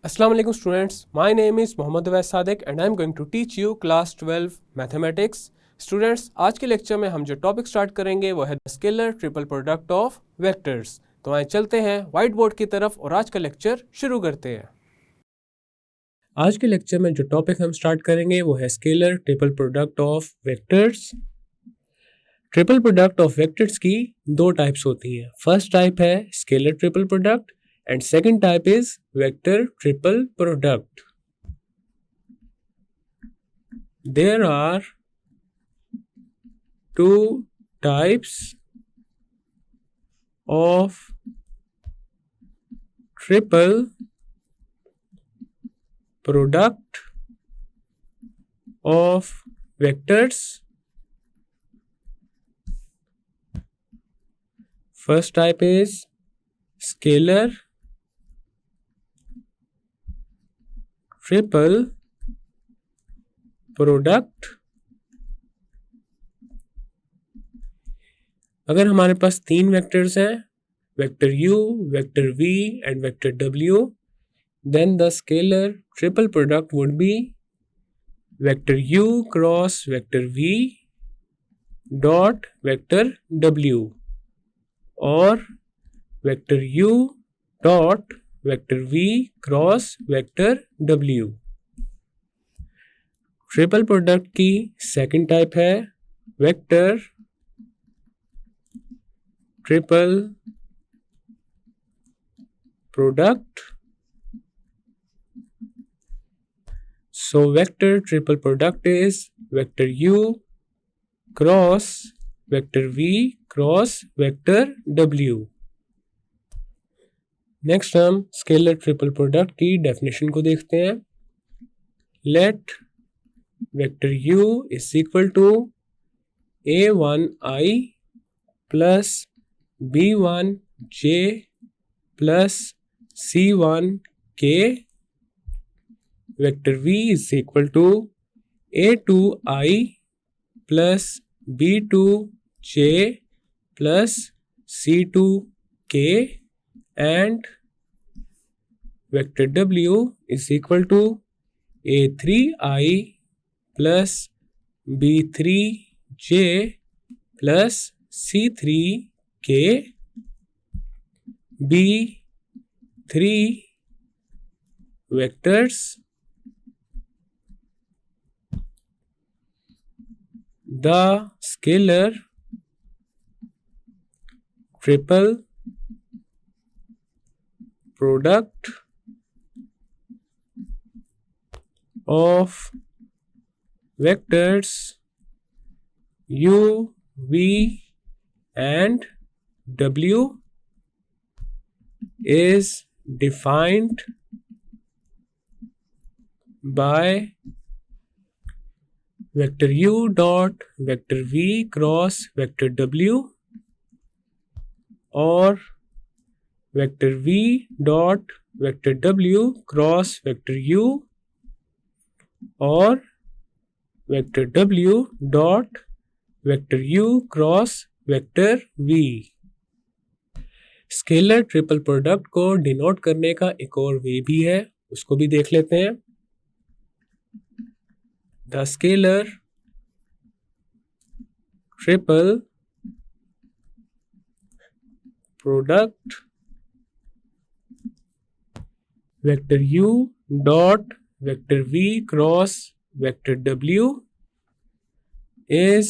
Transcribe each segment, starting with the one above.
Assalamu alaikum students, my name is Mohammad Awais Sadiq and I am going to teach you class 12 mathematics. Students, आज के lecture में हम जो topic start करेंगे वो है scalar triple product of vectors. तो आइए चलते हैं व्हाइट बोर्ड की तरफ और आज का लेक्चर शुरू करते हैं। आज के लेक्चर में जो टॉपिक हम स्टार्ट करेंगे वो है scalar triple product of vectors. Triple product of vectors की दो टाइप्स होती हैं। फर्स्ट टाइप है scalar triple product and second type is vector triple product. There are two types of triple product of vectors. First type is scalar triple product. अगर हमारे पास तीन vectors हैं, vector u, vector v and vector w, then the scalar triple product would be vector u cross vector v dot vector w और vector u dot vector v cross vector w। Triple product की second type है vector triple product. So vector triple product is vector u cross vector v cross vector w। Next हम scalar triple product की definition को देखते हैं। Let vector u is equal to a1i plus b1j plus c1k, vector v is equal to a2i plus b2j plus c2k and vector w is equal to a3i plus b3j plus c3k, b3 vectors. The scalar triple product of vectors u, v and w is defined by vector u dot vector v cross vector w और vector v dot vector w cross vector u और vector w dot vector u cross vector v। Scalar triple product को denote करने का एक और वे भी है, उसको भी देख लेते हैं। The scalar triple product vector u dot vector v cross vector w is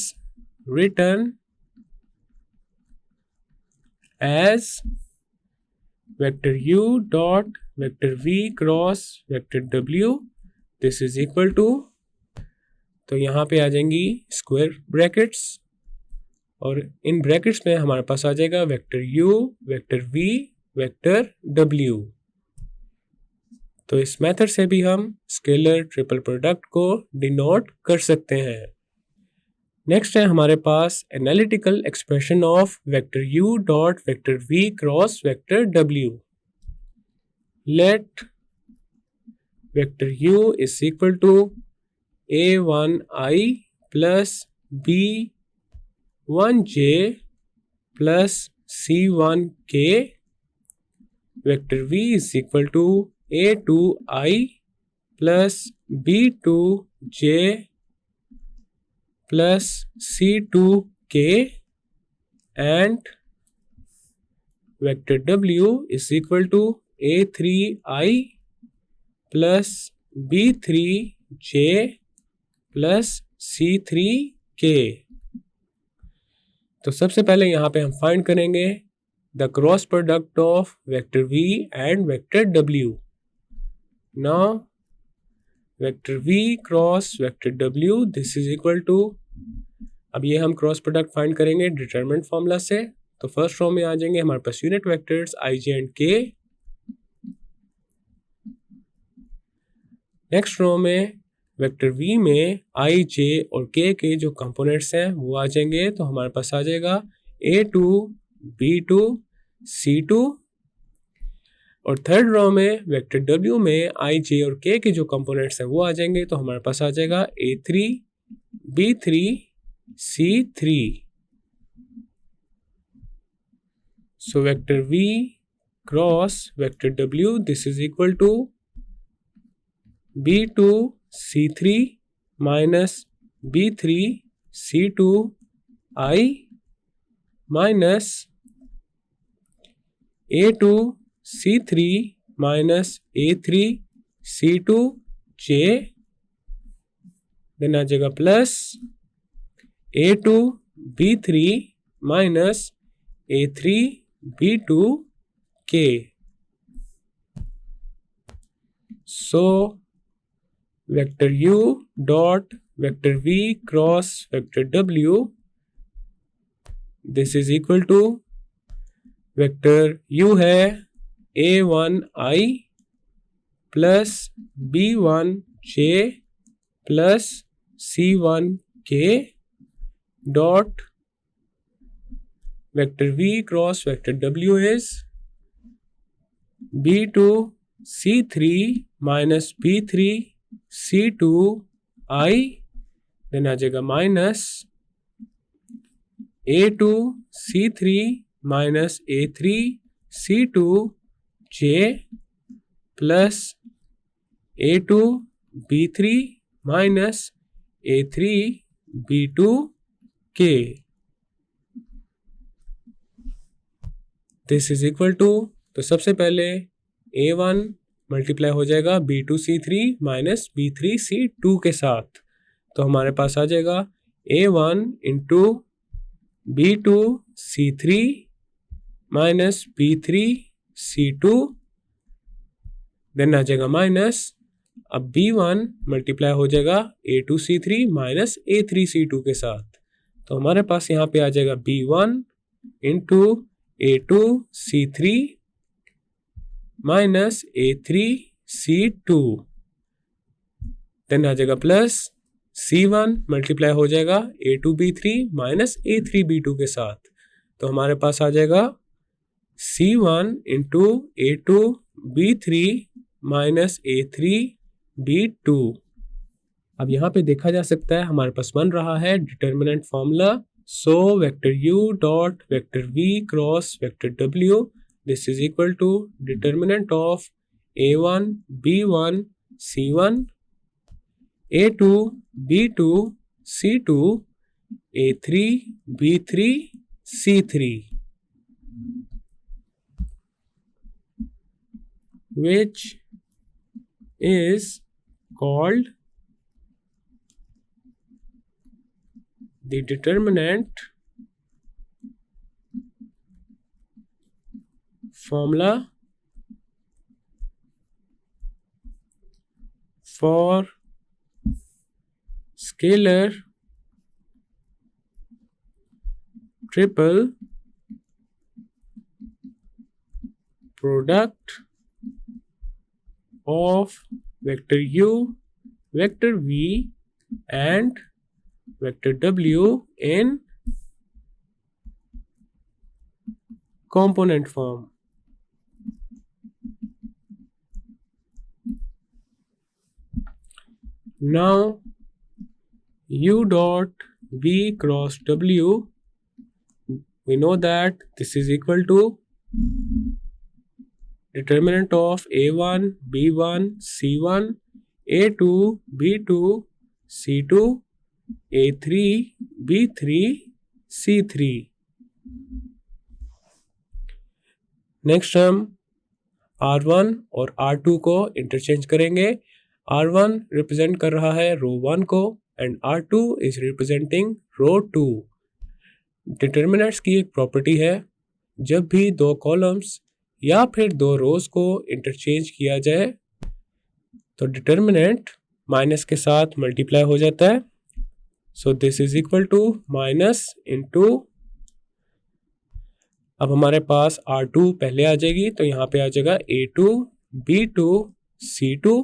written as vector u dot vector v cross vector w, this is equal to, तो यहाँ पे आ जाएंगी स्क्वायर ब्रैकेट्स और इन ब्रैकेट्स में हमारे पास आ जाएगा vector u, vector v, vector w। तो इस मेथड से भी हम स्केलर ट्रिपल प्रोडक्ट को डिनोट कर सकते हैं। नेक्स्ट है हमारे पास analytical expression of vector u dot vector v cross vector w। Let vector u is equal to a1i plus b1j plus c1k, vector v is equal to a2i plus b2j plus c2k and vector w is equal to a3i plus b3j plus c3k। तो सबसे पहले यहाँ पे हम find करेंगे the cross product of vector v and vector w। Now vector v cross vector w this is equal to, अब ये हम क्रॉस प्रोडक्ट फाइंड करेंगे डिटरमिनेंट फॉर्मूला से। तो फर्स्ट रो में आ जाएंगे हमारे पास unit vectors i j and k। Next row में वेक्टर v में i j और k के जो कंपोनेंट्स हैं वो आ जाएंगे। तो हमारे पास आ जाएगा a2 b2 c2। और थर्ड रो में वेक्टर w में i j और k के जो कंपोनेंट्स हैं वो आ जाएंगे। तो हमारे पास आ जाएगा a3 b3 c3। So vector v cross vector w this is equal to b2 c3 minus b3 c2 I minus a2 c3 minus a3 c2 j, then आ जाएगा plus a2 b3 minus a3 b2 k। So vector u dot vector v cross vector w this is equal to vector u है a1i plus b1j plus c1k dot vector v cross vector w is b2 c3 minus b3 c2 I, then आ जाएगा minus a2 c3 minus a3 c2 j plus a2 b3 minus a3 b2 k। This is equal to, तो सबसे पहले a1 multiply हो जाएगा b2 c3 minus b3 c2 के साथ। तो हमारे पास आ जाएगा a1 into b2 c3 minus b3 c2, then आ जाएगा माइनस, अब b1 मल्टीप्लाई हो जाएगा a2 c3 minus a3 c2 के साथ। तो हमारे पास यहाँ पे आ जाएगा b1 into a2 c3 minus a3 c2, then आ जाएगा प्लस c1 मल्टीप्लाई हो जाएगा a2 b3 minus a3 b2 के साथ। तो हमारे पास आ जाएगा c1 into a2 b3 minus a3 b2। अब यहाँ पे देखा जा सकता है हमारे पास बन रहा है determinant formula. So vector u dot vector v cross vector w this is equal to determinant of a1 b1 c1 a2 b2 c2 a3 b3 c3, which is called the determinant formula for scalar triple product of vector u, vector v and vector w in component form। Now u dot v cross w, we know that this is equal to determinant of a1 b1 c1 a2 b2 c2 a3 b3 c3। Next हम R1 और R2 को interchange करेंगे। R1 represent कर रहा है row 1 को and R2 is representing row 2। Determinants की एक प्रॉपर्टी है, जब भी दो कॉलम्स या फिर दो रोज को इंटरचेंज किया जाए तो डिटर्मिनेंट माइनस के साथ मल्टीप्लाई हो जाता है। So this is equal to minus into, अब हमारे पास R2 पहले आ जाएगी तो यहाँ पे आ जाएगा A2 B2 C2,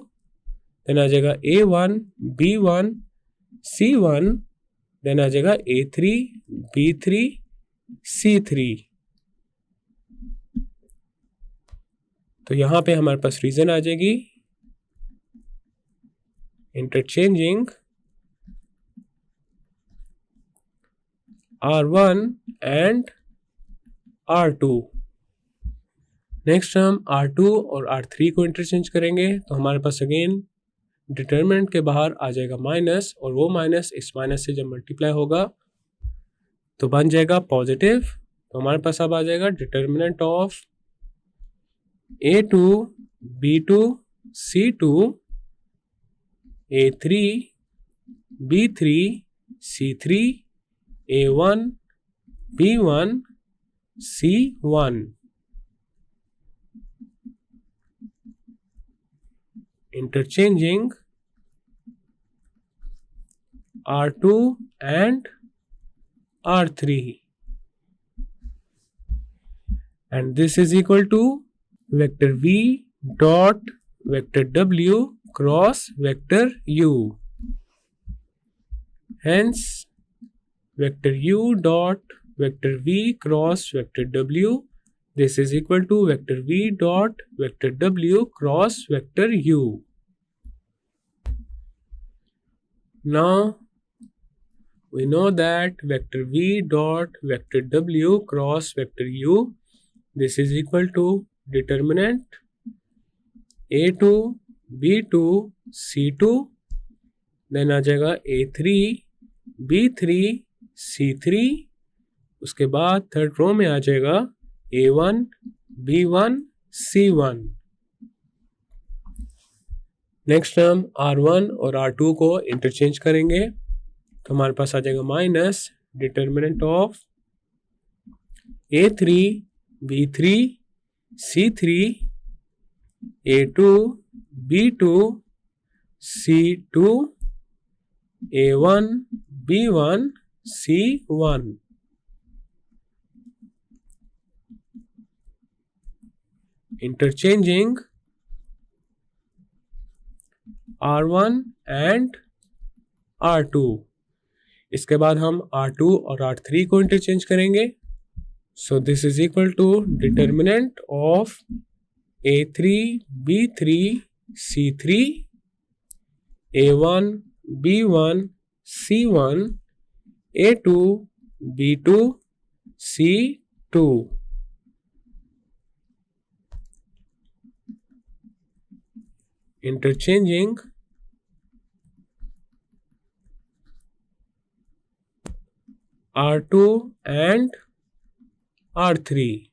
देन आ जाएगा A1 B1 C1, देन आ जाएगा A3 B3 C3। तो यहाँ पे हमारे पास रीजन आ जाएगी interchanging R1 and R2। Next हम R2 और R3 को इंटरचेंज करेंगे तो हमारे पास अगेन डिटर्मिनेंट के बाहर आ जाएगा माइनस, और वो माइनस इस माइनस से जब मल्टीप्लाई होगा तो बन जाएगा पॉजिटिव। तो हमारे पास अब आ जाएगा determinant of A2 B2 C2 A3 B3 C3 A1 B1 C1। Interchanging R2 and R3, and this is equal to vector V dot vector W cross vector U. Hence vector U dot vector V cross vector W, this is equal to vector V dot vector W cross vector U. Now we know that vector V dot vector W cross vector U, this is equal to determinant A2 B2 C2, then आ जाएगा A3 B3 C3, उसके बाद third row में आ जाएगा A1 B1 C1। Next हम R1 और R2 को interchange करेंगे तो हमारे पास आ जाएगा minus determinant of A3 B3 C3 A2 B2 C2 A1 B1 C1। Interchanging R1 and R2, इसके बाद हम R2 और R3 को इंटरचेंज करेंगे। So this is equal to determinant of A3 B3 C3 A1 B1 C1 A2 B2 C2। Interchanging R2 and R3,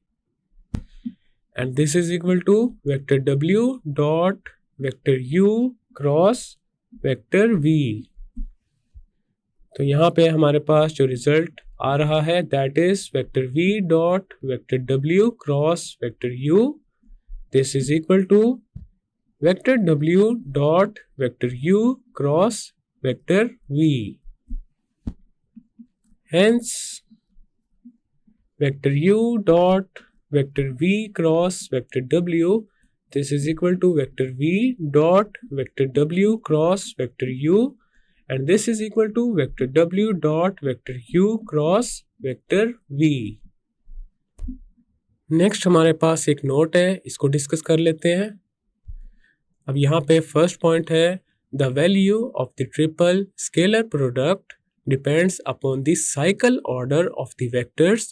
and this is equal to vector W dot vector U cross vector V। तो यहाँ पे हमारे पास जो result आ रहा है that is vector V dot vector W cross vector U, this is equal to vector W dot vector U cross vector V। Hence vector U dot vector V cross vector W, this is equal to vector V dot vector W cross vector U, and this is equal to vector W dot vector U cross vector V। Next हमारे पास एक note है, इसको discuss कर लेते हैं। अब यहाँ पे फर्स्ट पॉइंट है the value of the triple scalar product depends upon the cycle order of the vectors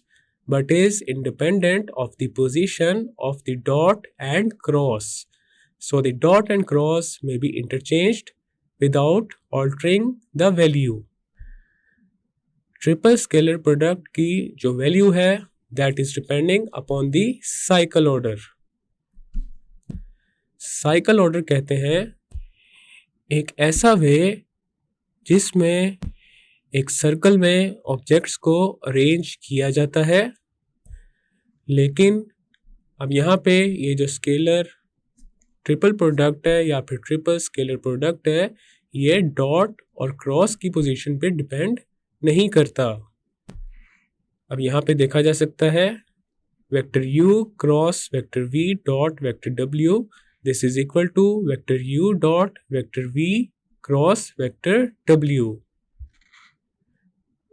but is independent of the position of the dot and cross. So the dot and cross may be interchanged without altering the value. Triple scalar product की जो value है that is depending upon the cycle order. Cycle order कहते हैं एक ऐसा वे जिसमें एक circle में ऑब्जेक्ट्स को अरेंज किया जाता है, लेकिन अब यहाँ पे ये जो स्केलर ट्रिपल प्रोडक्ट है या फिर ट्रिपल स्केलर प्रोडक्ट है ये डॉट और क्रॉस की पोजीशन पे डिपेंड नहीं करता. अब यहाँ पे देखा जा सकता है vector u cross vector v dot vector w, this is equal to vector u dot vector v cross vector w.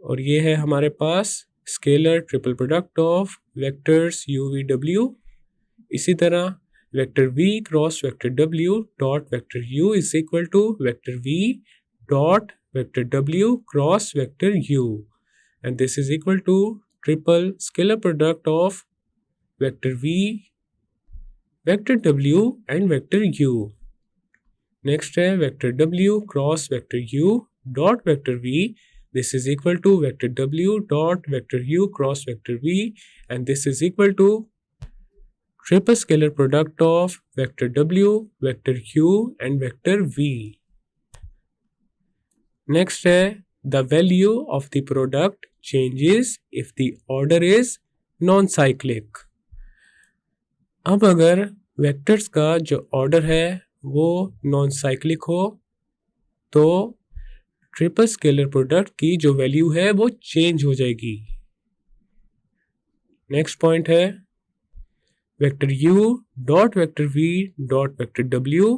और ये है हमारे पास scalar triple product of vectors u v w. इसी तरह vector v cross vector w dot vector u is equal to vector v dot vector w cross vector u, and this is equal to triple scalar product of vector v, vector w and vector u. Next है vector w cross vector u dot vector v, this is equal to vector w dot vector u cross vector v, and this is equal to triple scalar product of vector w, vector u and vector v. Next है the value of the product changes if the order is non-cyclic. अब अगर vectors का जो order है वो non cyclic हो तो triple scalar product की जो वैल्यू है वो चेंज हो जाएगी. नेक्स्ट पॉइंट है vector u dot vector v dot vector w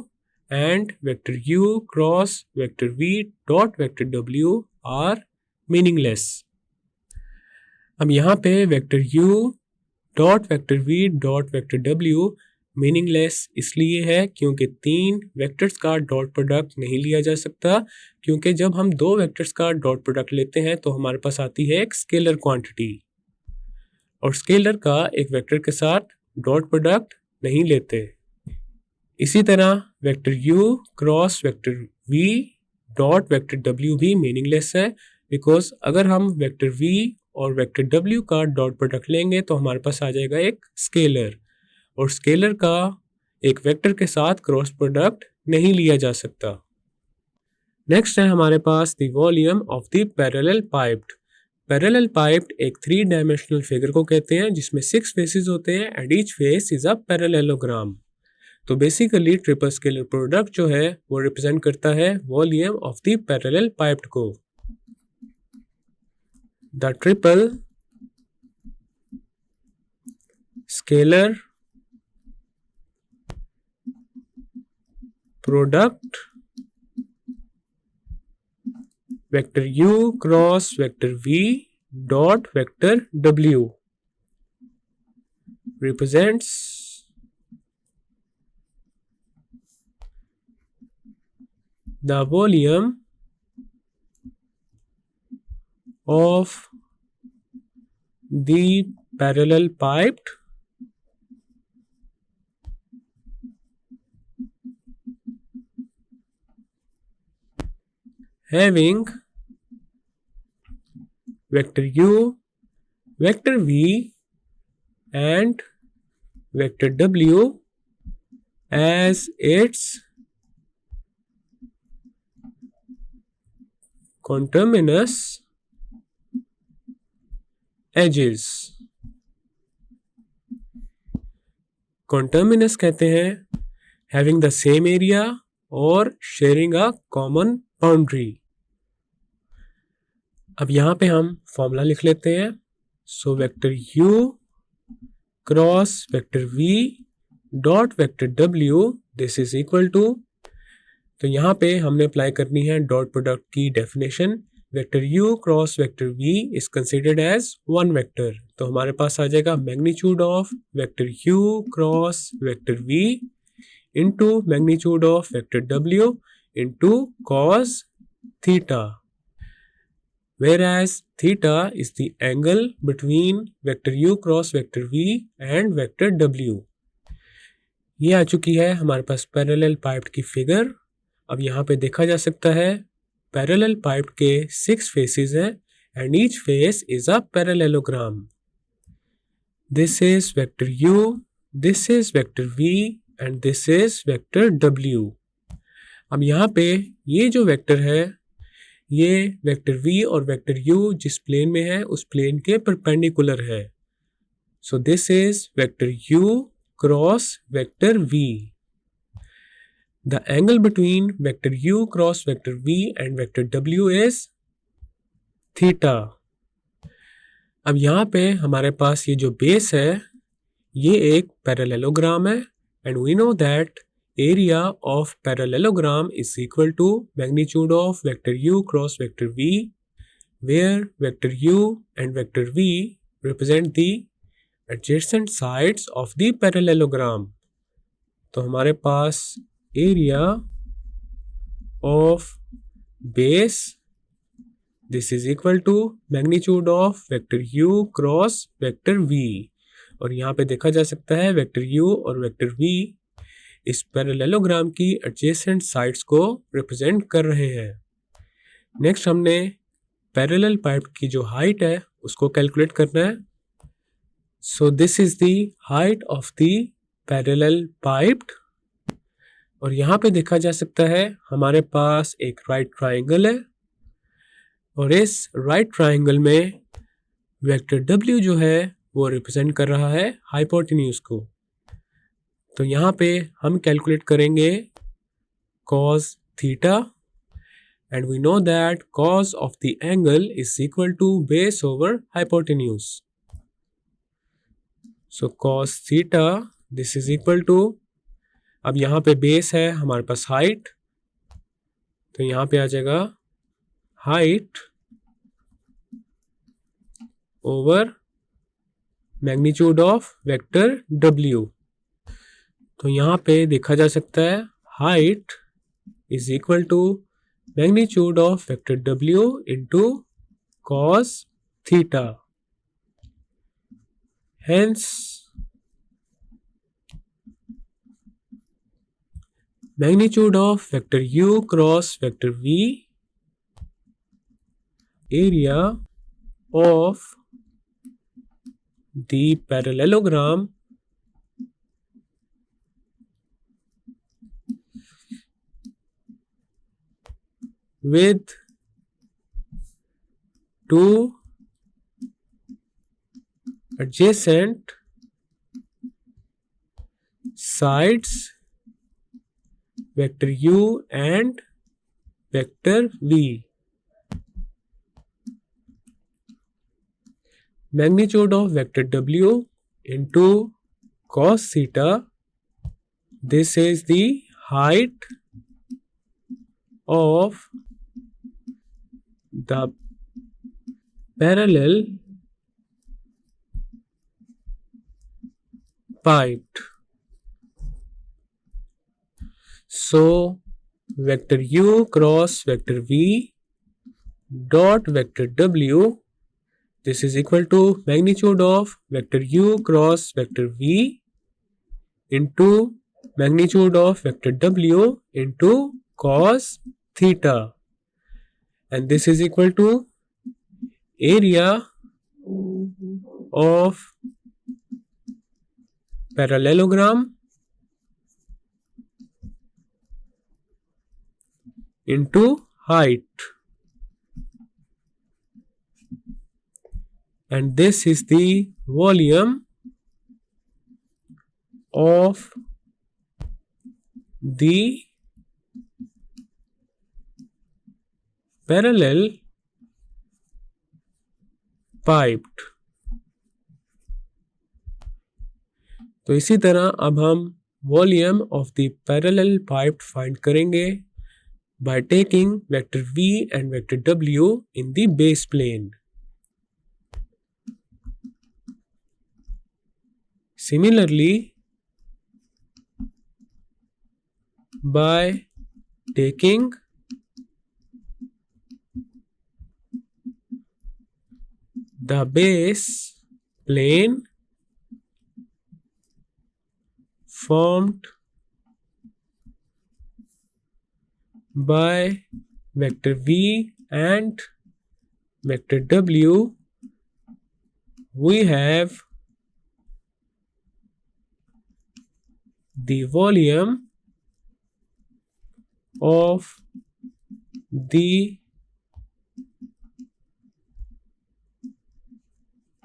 and vector u cross vector v dot vector w are meaningless. अब यहाँ पे vector u dot vector v dot vector w meaningless इसलिए है क्योंकि तीन वेक्टर्स का dot product नहीं लिया जा सकता, क्योंकि जब हम दो वेक्टर्स का डॉट प्रोडक्ट लेते हैं तो हमारे पास आती है एक स्केलर क्वांटिटी, और स्केलर का एक वेक्टर के साथ डॉट प्रोडक्ट नहीं लेते. इसी तरह vector u cross vector v dot vector w भी मीनिंगलेस है, बिकॉज अगर हम वेक्टर v और वेक्टर w का डॉट प्रोडक्ट लेंगे तो हमारे पास आ जाएगा एक स्केलर, और स्केलर का एक वेक्टर के साथ क्रॉस प्रोडक्ट नहीं लिया जा सकता. नेक्स्ट है हमारे पास the volume of the parallelepiped. Parallelepiped एक 3 डायमेंशनल फिगर को कहते हैं जिसमें 6 फेसेस होते हैं and each face is a parallelogram. तो बेसिकली ट्रिपल स्केलर प्रोडक्ट जो है वो रिप्रेजेंट करता है volume of the parallelepiped को. The triple scalar product vector u cross vector v dot vector w represents the volume of the parallel piped having vector u, vector v and vector w as its conterminous edges. Conterminous कहते हैं having the same area और sharing a common boundary. अब यहाँ पे हम formula लिख लेते हैं. So vector u cross vector v dot vector w this is equal to, तो यहाँ पे हमने अप्लाई करनी है डॉट प्रोडक्ट की definition. Vector u cross vector v is considered as one vector, तो हमारे पास आ जाएगा magnitude of vector u cross vector v into magnitude of vector w into cos theta. whereas theta is the angle between vector u cross vector v and vector w. ये आ चुकी है हमारे पास parallel pipe की figure. अब यहाँ पे देखा जा सकता है पैरेलल पाइप के 6 फेसेस हैं and each face is a parallelogram. This is vector u, this is vector v and this is vector w. अब यहाँ पे ये जो वेक्टर है ये वेक्टर v और वेक्टर u जिस प्लेन में है उस प्लेन के परपेंडिकुलर है। So this is vector u cross vector v. The angle between vector u cross vector v and vector w is theta. अब यहाँ पे हमारे पास ये जो बेस है ये एक पैरेललोग्राम है and we know that area of parallelogram is equal to magnitude of vector u cross vector v where vector u and vector v represent the adjacent sides of the parallelogram. तो हमारे पास area of base this is equal to magnitude of vector u cross vector v और यहाँ पे देखा जा सकता है वेक्टर u और वेक्टर v इस पैरेललोग्राम की एडजेसेंट साइड्स को रिप्रेजेंट कर रहे हैं। नेक्स्ट हमने पैरेलल पाइप की जो हाइट है उसको कैलकुलेट करना है। So this is the height of the parallel pipe और यहाँ पे देखा जा सकता है हमारे पास एक राइट ट्राइंगल है और इस राइट ट्राइंगल में वेक्टर W जो है वो रिप्रेजेंट कर रहा है हाइपोटेन्यूज को। तो यहाँ पे हम कैलकुलेट करेंगे cos theta and we know that cos of the angle is equal to base over hypotenuse. So cos theta this is equal to, अब यहाँ पे बेस है हमारे पास हाइट, तो यहाँ पे आ जाएगा height over magnitude of vector W। तो यहाँ पे देखा जा सकता है height is equal to magnitude of vector W into cos theta. Hence magnitude of vector u cross vector v, area of the parallelogram with two adjacent sides vector u and vector v. Magnitude of vector W into cos theta, this is the height of the parallel pipe. So vector u cross vector v dot vector W, this is equal to magnitude of vector u cross vector v into magnitude of vector W into cos theta, and this is equal to area of parallelogram into height, and this is the volume of the parallel pipe। तो इसी तरह अब हम volume of the parallel pipe find करेंगे by taking vector v and vector W in the base plane. Similarly, by taking the base plane formed by vector v and vector w, we have the volume of the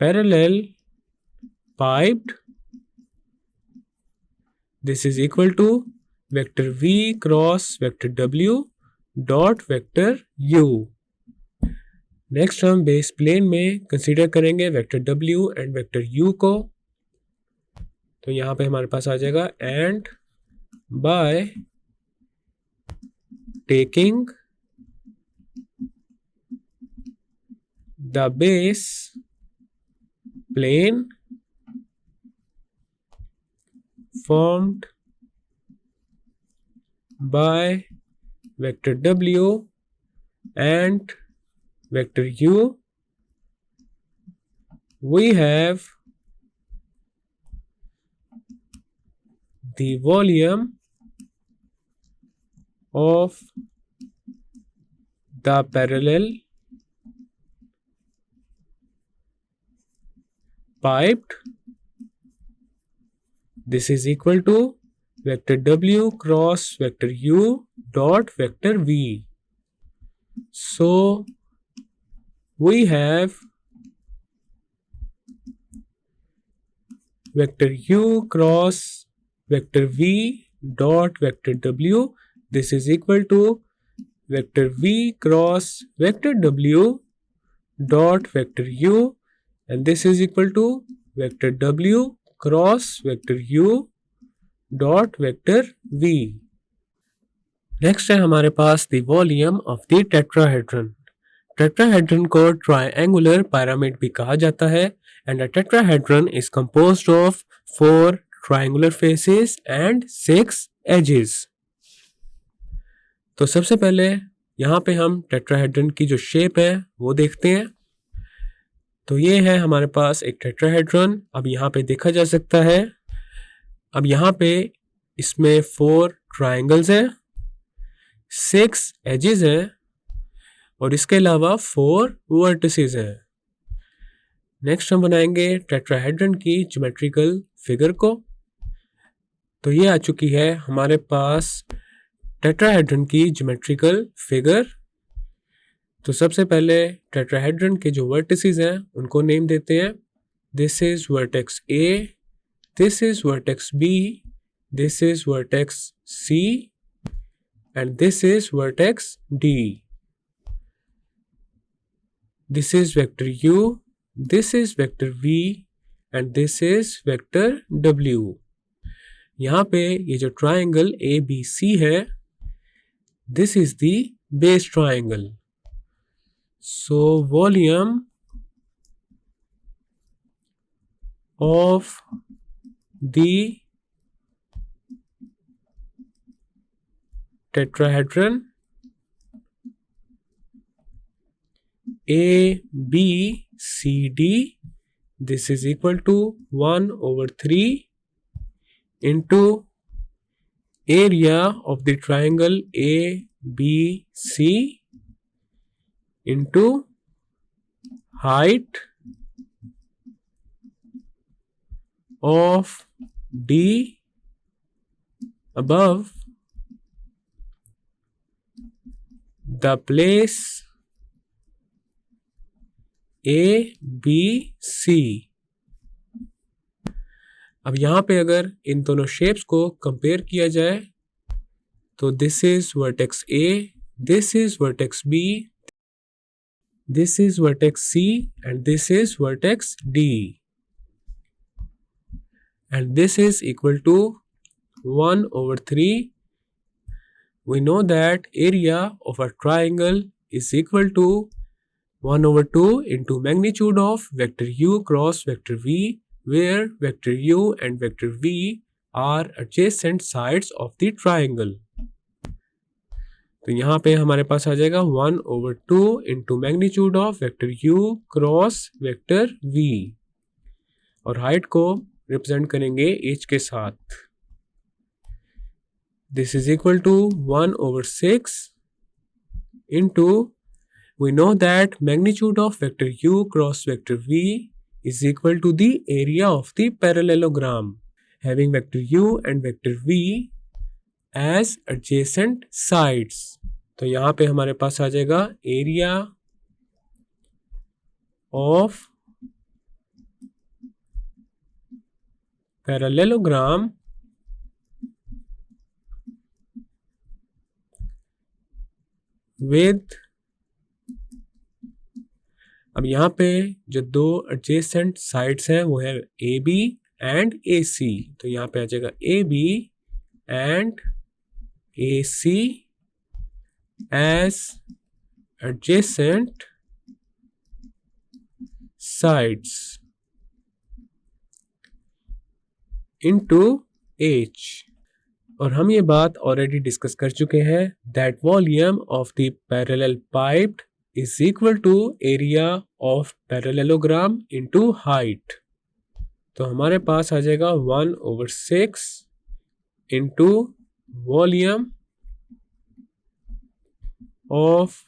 parallel piped. This is equal to vector v cross vector w dot vector u. Next हम base plane में consider करेंगे vector w and vector u को. तो यहाँ पे हमारे पास आ जाएगा and by taking the base plane formed by vector w and vector u, we have the volume of the parallel piped. This is equal to vector w cross vector u dot vector v. So we have vector u cross vector v dot vector w. This is equal to vector v cross vector w dot vector u, and this is equal to vector w cross vector u dot vector v. Next है हमारे पास the volume of the tetrahedron. Tetrahedron को triangular pyramid भी कहा जाता है and a tetrahedron is composed of 4 triangular faces and 6 edges. तो सबसे पहले यहाँ पे हम टेट्राहेड्रन की जो शेप है वो देखते हैं. तो ये है हमारे पास एक टेट्राहेड्रन. अब यहाँ पे देखा जा सकता है, अब यहाँ पे इसमें 4 ट्रायंगल्स हैं, 6 एजेस हैं और इसके अलावा 4 वर्टिसेस हैं. नेक्स्ट हम बनाएंगे टेट्राहेड्रन की ज्योमेट्रिकल फिगर को. तो ये आ चुकी है हमारे पास टेट्राहेड्रन की ज्योमेट्रिकल फिगर. तो सबसे पहले टेट्राहेड्रन के जो वर्टिसेस हैं उनको नेम देते हैं. This is vertex A, this is vertex B, this is vertex C, and this is vertex D. This is vector U, this is vector V, and this is vector W. यहाँ पे ये जो triangle ABC है, this is the base triangle. So volume of the tetrahedron ABCD, this is equal to 1/3 into area of the triangle ABC into height of D above the place ABC. अब यहाँ पे अगर इन दोनों shapes को compare किया जाए तो this is vertex A, this is vertex B, this is vertex C and this is vertex D. And this is equal to 1/3. We know that area of a triangle is equal to 1/2 into magnitude of vector u cross vector v, where vector u and vector v are adjacent sides of the triangle. तो यहाँ पे हमारे पास आ जाएगा 1/2 into magnitude of vector u cross vector v, और height को represent करेंगे h के साथ। This is equal to 1/6 into, we know that magnitude of vector u cross vector v is equal to the area of the parallelogram having vector u and vector v as adjacent sides। तो यहाँ पे हमारे पास आ जाएगा area of parallelogram with, अब यहाँ पे जो दो एडजेसेंट साइड्स हैं वो है ए बी एंड ए सी। तो यहाँ पे आ जाएगा A B and A C as adjacent sides into H. और हम ये बात ऑलरेडी डिस्कस कर चुके हैं that volume of the parallelepiped is equal to area of parallelogram into height। तो हमारे पास आ जाएगा 1/6 into volume of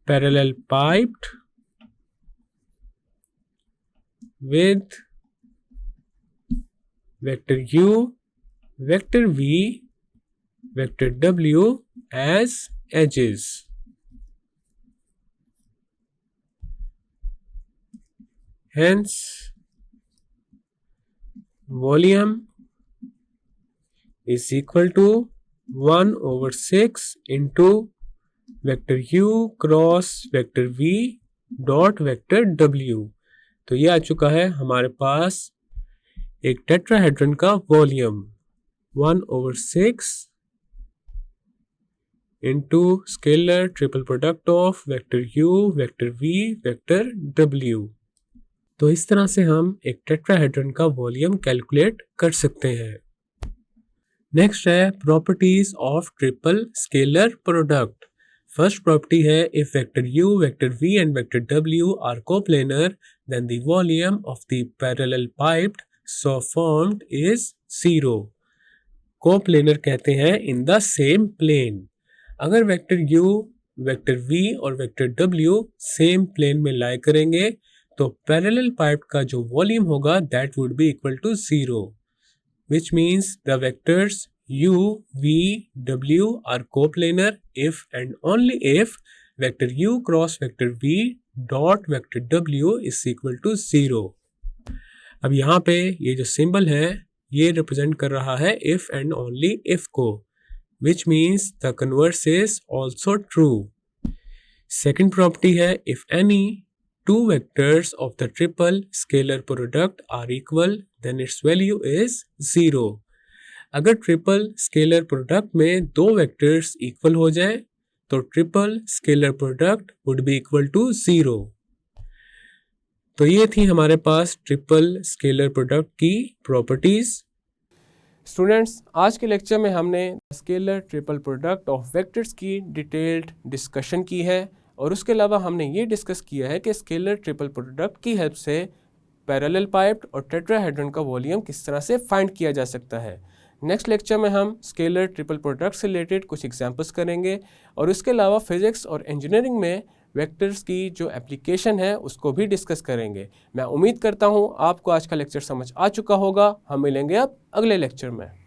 parallel piped with vector u, vector v, vector w as edges। Hence volume is equal to 1/6 into vector u cross vector v dot vector w। तो ये आ चुका है हमारे पास एक टेट्राहेड्रन का volume 1/6 into scalar triple product of vector u, vector v, vector w। तो इस तरह से हम एक टेट्राहेड्रन का वॉल्यूम कैलकुलेट कर सकते हैं। नेक्स्ट है properties of triple scalar product. First property है if vector u, vector v and vector w are coplanar then the volume of the parallelepiped so formed is 0। Coplanar कहते हैं in the same plane. अगर vector u, vector v और vector w same plane में lie करेंगे तो parallel pipe का जो volume होगा that would be equal to 0, which means the vectors u, v, w are coplanar if and only if vector u cross vector v dot vector w is equal to 0। अब यहाँ पे ये जो symbol है ये represent कर रहा है इफ एंड ओनली इफ को, which means the converse is also true। Second property है if any two vectors of the triple scalar product are equal then its value is 0। अगर ट्रिपल स्केलर प्रोडक्ट में दो vectors equal हो जाए तो triple scalar product would be equal to 0। तो ये थी हमारे पास ट्रिपल स्केलर प्रोडक्ट की प्रॉपर्टीज। स्टूडेंट्स, आज के लेक्चर में हमने scalar triple product of vectors की डिटेल्ड डिस्कशन की है और उसके अलावा हमने ये डिस्कस किया है कि स्केलर ट्रिपल प्रोडक्ट की हेल्प से पैरेलल पाइप्ड और टेट्राहेड्रन का वॉल्यूम किस तरह से फाइंड किया जा सकता है। नेक्स्ट लेक्चर में हम स्केलर ट्रिपल प्रोडक्ट से रिलेटेड कुछ एग्जांपल्स करेंगे और उसके अलावा फिजिक्स और इंजीनियरिंग में वेक्टर्स की जो एप्लीकेशन है उसको भी डिस्कस करेंगे। मैं उम्मीद करता हूँ आपको आज का लेक्चर समझ आ चुका होगा। हम मिलेंगे अब अगले लेक्चर में।